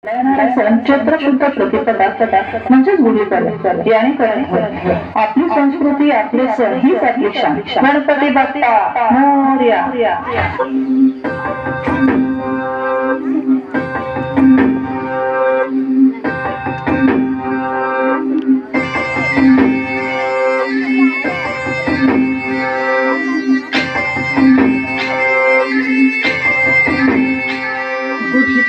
चैत्र शुद्ध प्रतिपदा म्हणजेच गुढीपाडवा याने करत आपली संस्कृती आपले सण हीच आपली शान. गणपती बाप्पा मोरया.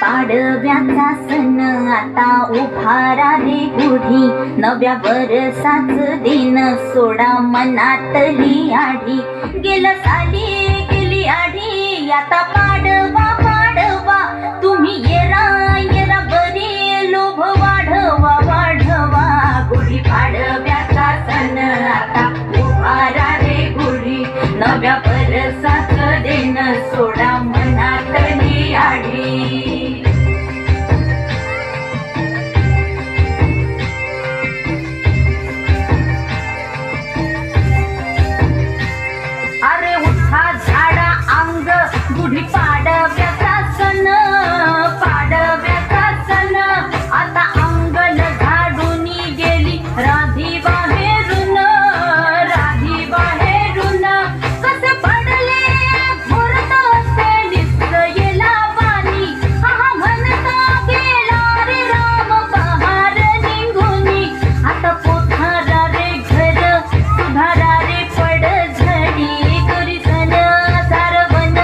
पाडव्याचा सण आता उभारा रे गुढी, नव्या वर्षाच दिन सोडा मनातली आढी. गेलं साली गेली आढी, आता पाडवा पाडवा तुम्ही येरा येरा बरी लोभ वाढवा वाढवा. गुढी पाडव्याचा सण आता उभारा रे गुढी, नव्या वर्षाच दिन सोडा मनातली आढी. गुढी पाडव्याचा सण पाडव्याचा सण, आता अंगण झाडून गेली राधी बाहेरून राधी बाहेरून. कसे पडले भरत असे निसयला वाणी, हा म्हणता गेला रे राम बहार निघूनी. आता पोथारा रे घर सुधारा रे पड झडी, करी सण सारवण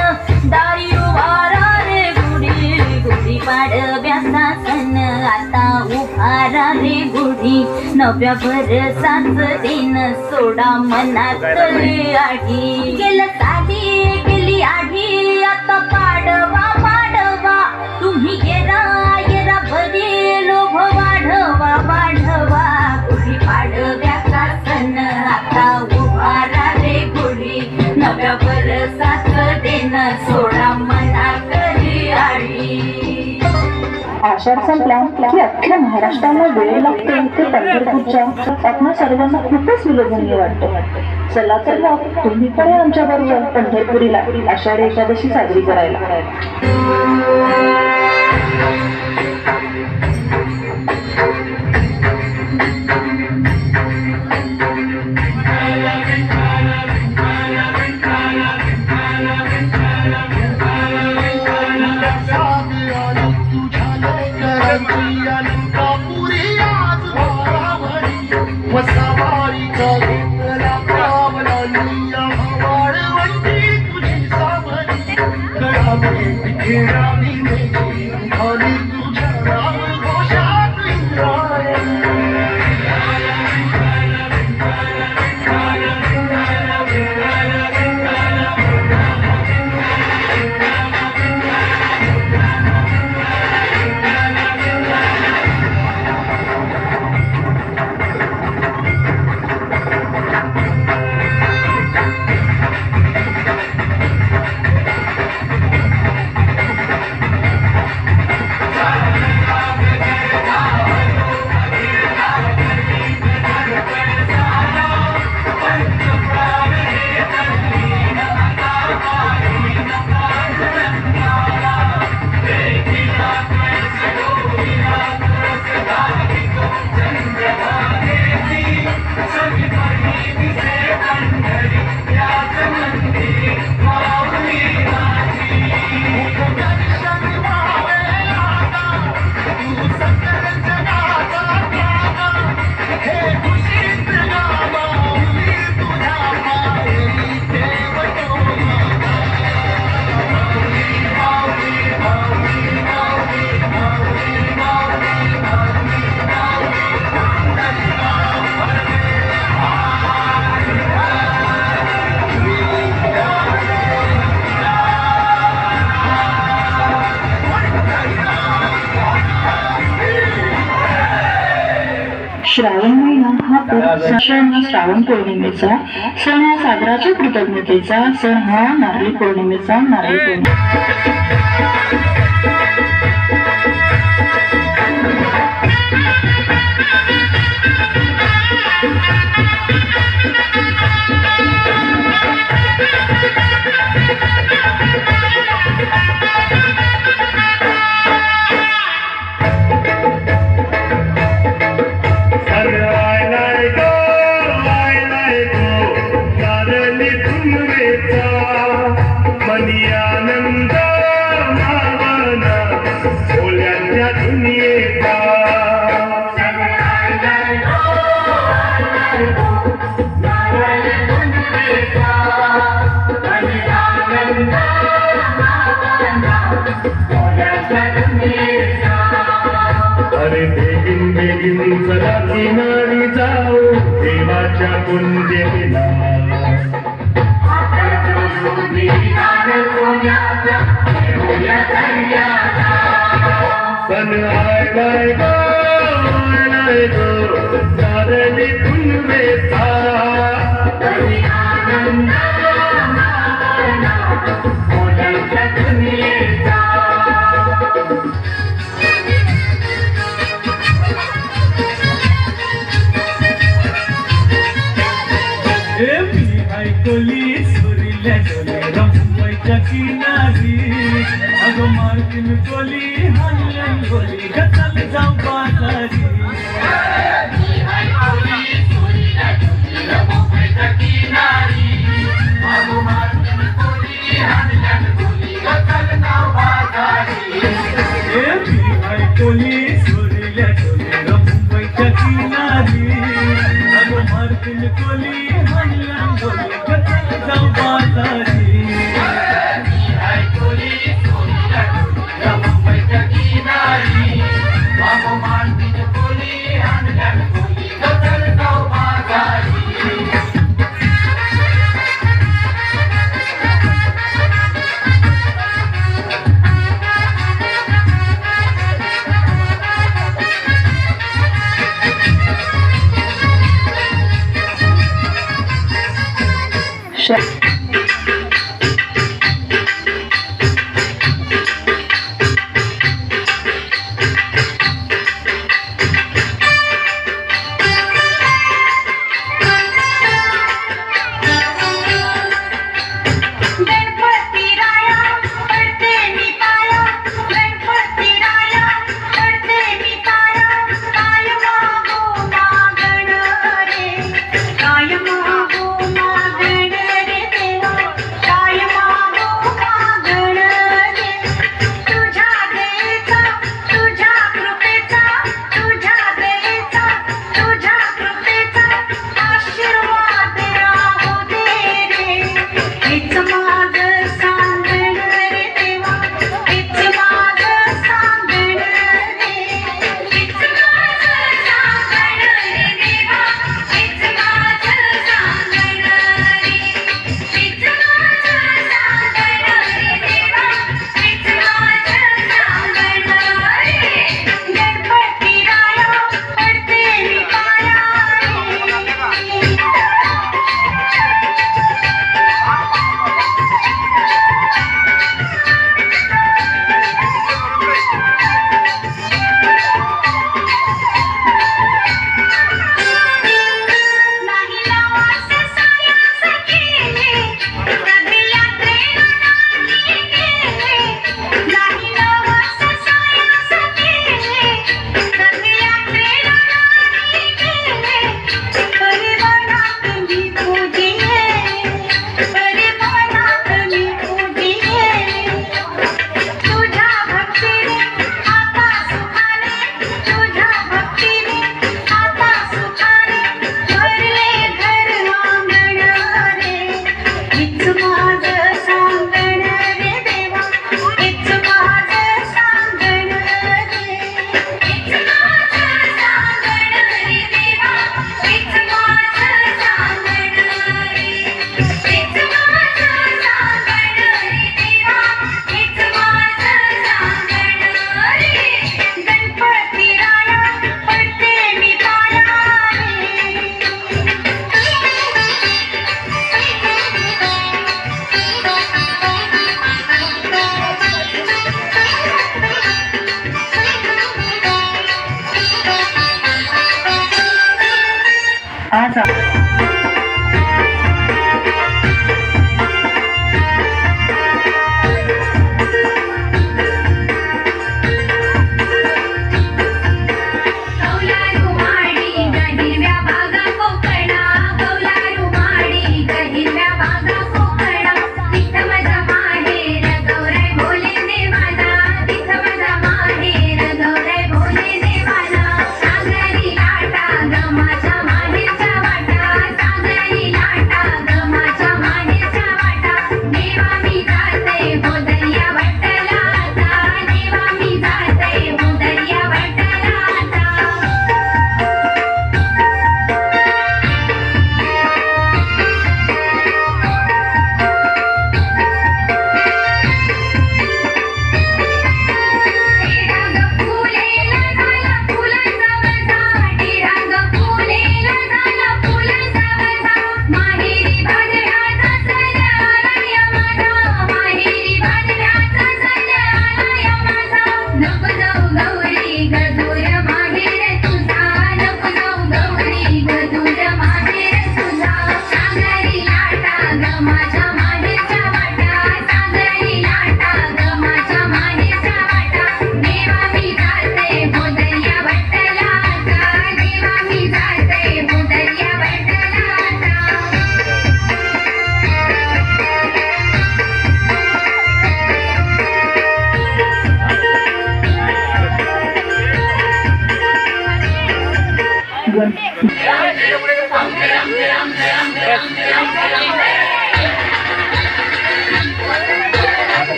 दारी उभारा रे गुढी. गुढी पाडव्याचा सण आता उभारा रे गुढी, नव्या वर्षाच दिन सोडा मनातली आढी. गेलं साली गेली आढी, आता पाडवा पाडवा तुम्ही येरा येरा बरी लोभ वाढवा वाढवा. गुढी पाडव्याचा सण आता उभारा रे गुढी, नव्या वर्षाच दिन सोडा मनातली आढी. आषाढ संपला की अख्ख्या महाराष्ट्राला वेळ लागतो ते पंढरपूरच्या. आपल्या सर्वांना खूपच विलोभनीय वाटतं. चला तर मग तुम्ही पण आमच्या बरोबर पंढरपुरीला आषाढी एकादशी साजरी करायला. श्रावण महिना हा सण श्रावण पौर्णिमेचा सण, हा सागराच्या कृतज्ञतेचा सण, हा नारळी पौर्णिमेचा नारळी पौर्णिमा. दुनियेचा अरे बेगीन बेगीन चला किनारी जाऊ देवाच्या कुंजेला पण आय गो चारली पुनवेचा ऐकली सुरील्या डोले रंबाईच्या किनारी अगं मार्किन कोली हल्लन गोली गचल जाऊ बाजारी ऐकली सुरील्या डोले रंबाईच्या किनारी अगं मार्किन कोली हल्लन गोली गचल जाऊ बाजारी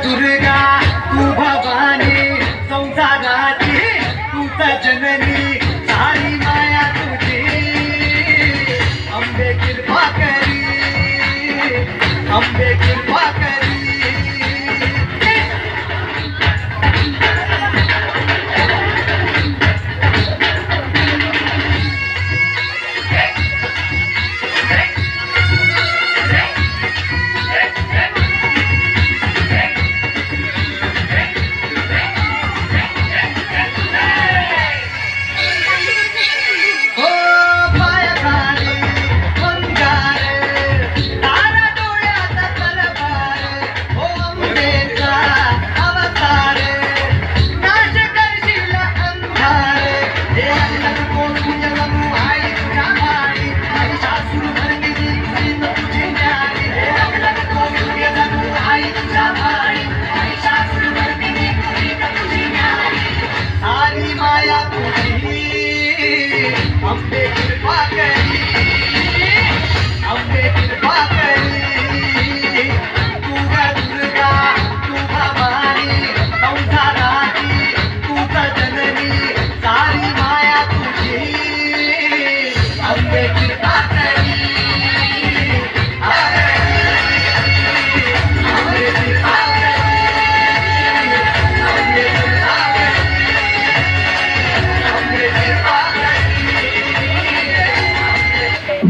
दुर्गा तू भवानी संसाराची तूच जननी सारी माया तुझी अंबे कृपा करी अंबे कृपा करी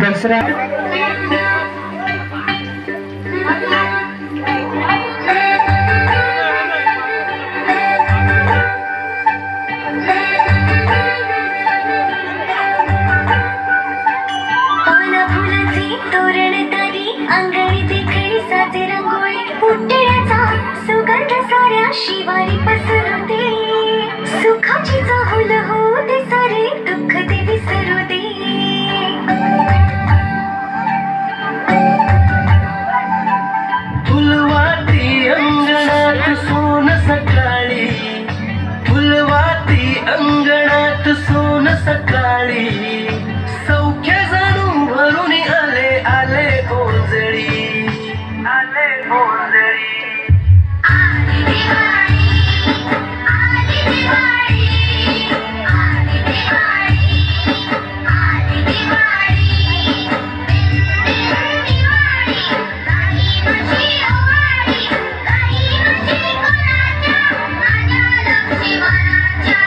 दसरा तोरण तरी अंगणी देखणी साजे रंगोळी पुतळ्याचा सुगंध साऱ्या शिवारी पसरते सुखाची चाहुल होते सारे दुःख ते विसरू दे फुलवाती अंगणात सोन सकाळी फुलवाती अंगणात सोन सकाळी सौख्य जणू भरून आले आले ओंजळी आले ओंजळी आली दिवाळी आली दिवाळी आली दिवाळी आली दिवाळी दिवाळी काही म्हशी ओवाळी काही म्हशी कोणाच्या माझ्या लक्ष्मीवनाच्या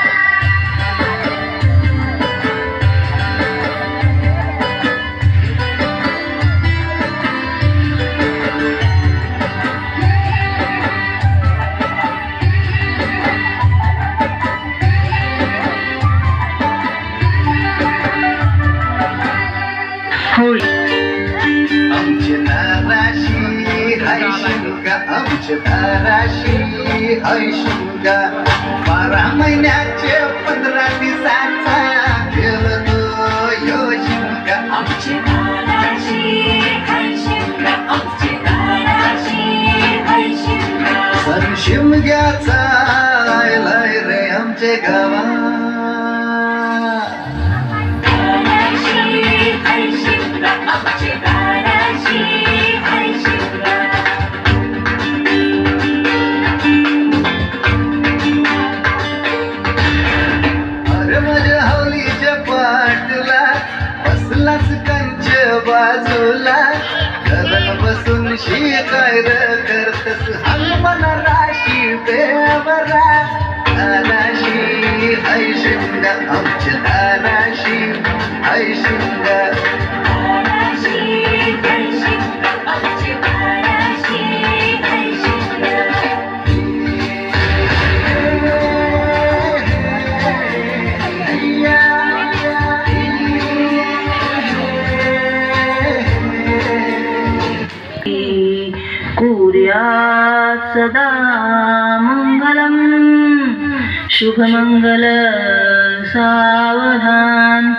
आमचे नाराशी हाय शिमगा आमचे नाराशी हाय शिमगा 12 महिन्याचे 15 दिवसाचा गेलो यो शिमगा आमची नाराशी हाय शिमगा आमची नाराशी हाय शिमगा सर शिमग्याचा आयलाय रे आमचे गावा नाराशी हाय शिमगा आमची नाराशी हाय शिमगा अरे माझ्या हवलीच्या पाटला बसलाच कंच बाजूला घरात बसून शिकाय करतस हनुमान राशी बेवरा तानाशी हाय शिमगा आमच्या तानाशी हाय शिमगा नाराशी हाय शिमगा आमची नाराशी हाय शिमगा कुर्यात् सदा मंगलम् शुभमंगल सावधान.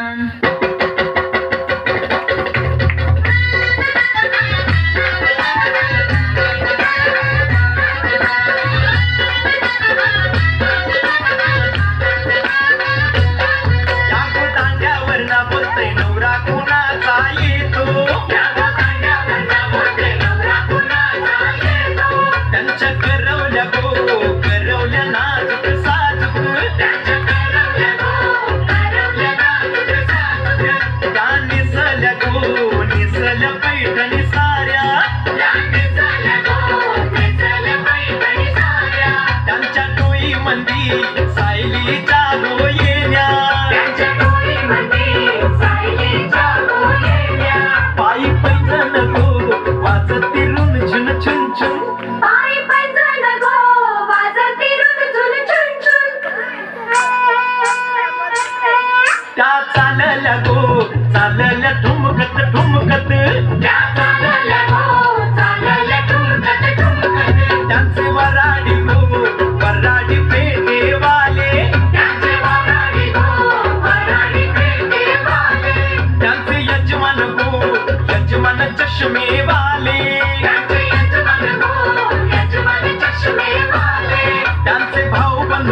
चालल्या ठुमकत ठुमकत त्यांचे वराडी गो वराडी पेटेवाले त्यांचे यजमान गो यजमान चष्मेवाले त्यांचे भाऊबंद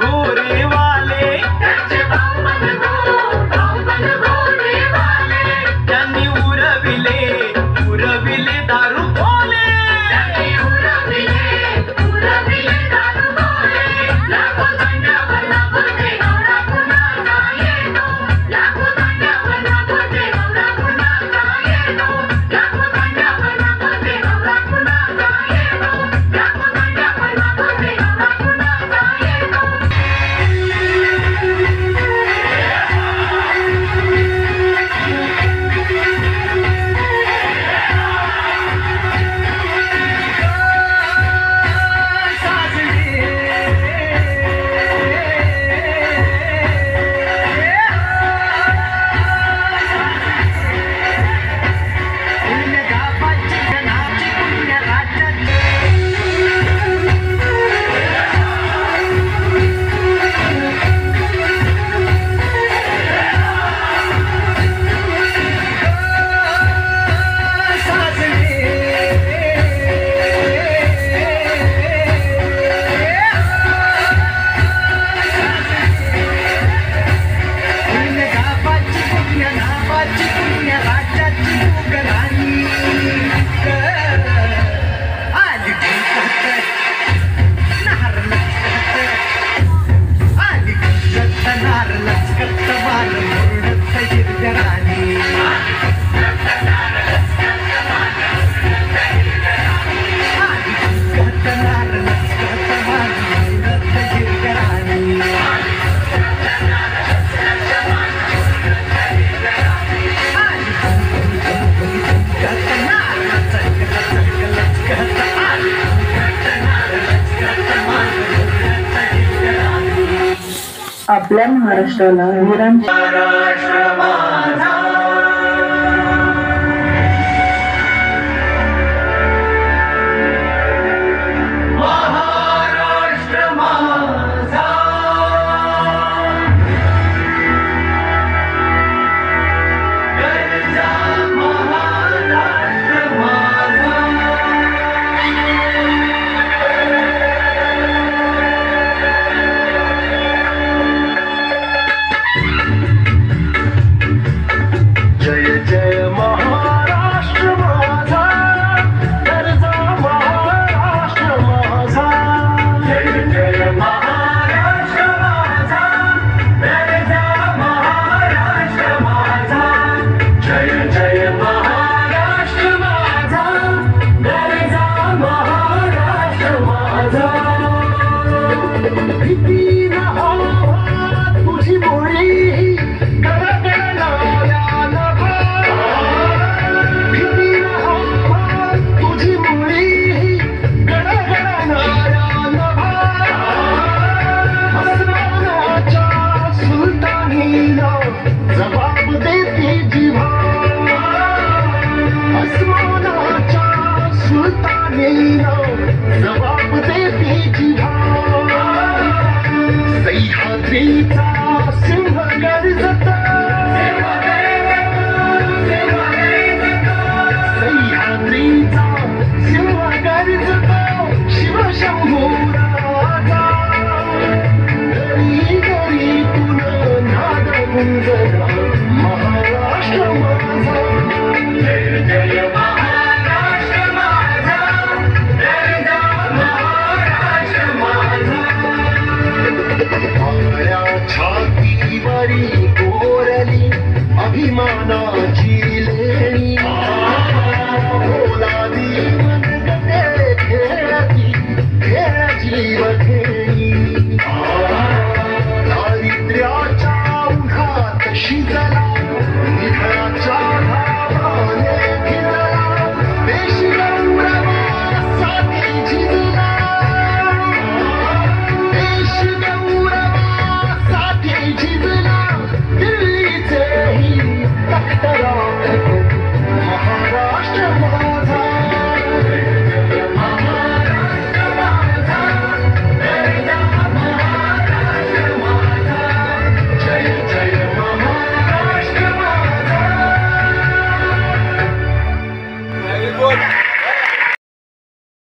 गोरेवाले त्यांनी उरविले दारू बोले आपल्या महाराष्ट्राला वीरांची महाराष्ट्र माझा